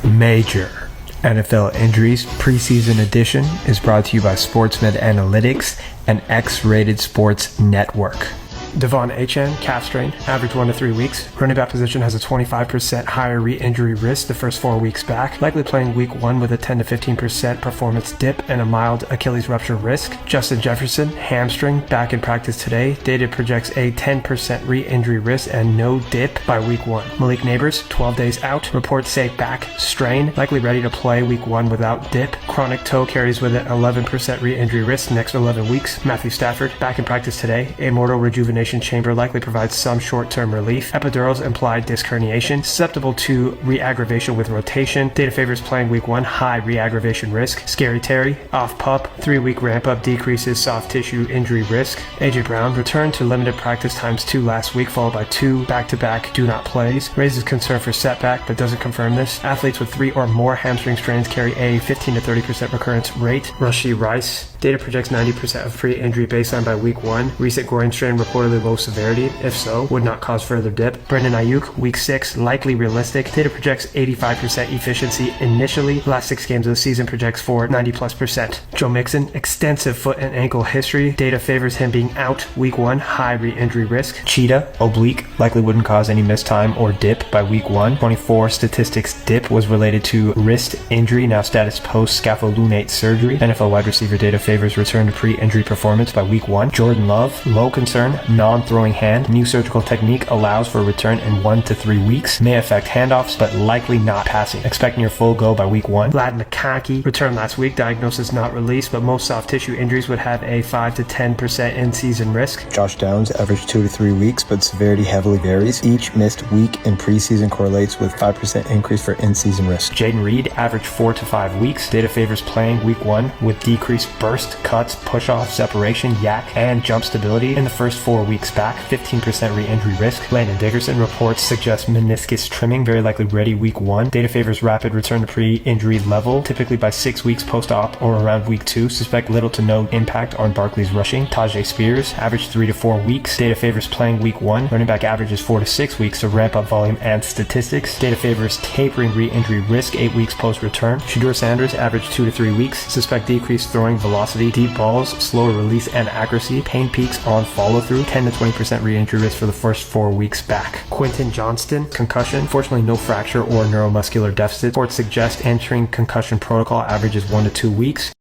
Major NFL Injuries Preseason Edition is brought to you by SportsMed Analytics and X-Rated Sports Network. Achane, calf strain, average 1 to 3 weeks. Running back position has a 25% higher re-injury risk the first 4 weeks back, likely playing week 1 with a 10 to 15% performance dip and a mild Achilles rupture risk. Justin Jefferson, hamstring, back in practice today. Data projects a 10% re-injury risk and no dip by week 1. Malik Nabers, 12 days out. Reports say back strain, likely ready to play week 1 without dip. Chronic toe carries with it 11% re-injury risk next 11 weeks. Matthew Stafford, back in practice today. Amortal rejuvenation chamber likely provides some short-term relief. Epidurals implied disc herniation, susceptible to re-aggravation with rotation. Data favors playing week 1, high re-aggravation risk. Scary Terry, off pup, 3-week ramp-up decreases soft tissue injury risk. AJ Brown returned to limited practice times 2 last week, followed by 2 back-to-back do not plays. Raises concern for setback, but doesn't confirm this. Athletes with 3 or more hamstring strains carry a 15 to 30% recurrence rate. Rashee Rice, data projects 90% of pre-injury baseline by week 1. Recent groin strain reportedly low severity, if so, would not cause further dip. Brandon Aiyuk, week 6, likely realistic. Data projects 85% efficiency initially. Last 6 games of the season projects for 90+%. Joe Mixon, extensive foot and ankle history. Data favors him being out week 1, high re-injury risk. Cheetah, oblique, likely wouldn't cause any missed time or dip by week 1. 24 statistics dip was related to wrist injury, now status post-scapholunate surgery. NFL wide receiver data favors return to pre-injury performance by week 1. Jordan Love, low concern, non-throwing hand. New surgical technique allows for a return in 1 to 3 weeks. May affect handoffs, but likely not passing. Expect near full go by week 1. McConkey returned last week. Diagnosis not released, but most soft tissue injuries would have a 5 to 10% in-season risk. Josh Downs averaged 2 to 3 weeks, but severity heavily varies. Each missed week in preseason correlates with 5% increase for in-season risk. Jayden Reed averaged 4 to 5 weeks. Data favors playing week 1 with decreased burst, cuts, push-off, separation, yak, and jump stability in the first 4 weeks back. 15% re-injury risk. Landon Dickerson reports suggest meniscus trimming, very likely ready week 1. Data favors rapid return to pre-injury level, typically by 6 weeks post-op or around week 2. Suspect little to no impact on Barkley's rushing. Tyjae Spears averaged 3 to 4 weeks. Data favors playing week 1. Running back averages 4 to 6 weeks to ramp up volume and statistics. Data favors tapering re-injury risk 8 weeks post-return. Shadeur Sanders averaged 2 to 3 weeks. Suspect decreased throwing velocity, deep balls, slower release and accuracy. Pain peaks on follow-through. 10 to 20% re-injury risk for the first 4 weeks back. Quentin Johnston, concussion. Fortunately, no fracture or neuromuscular deficit. Reports suggest entering concussion protocol averages 1 to 2 weeks.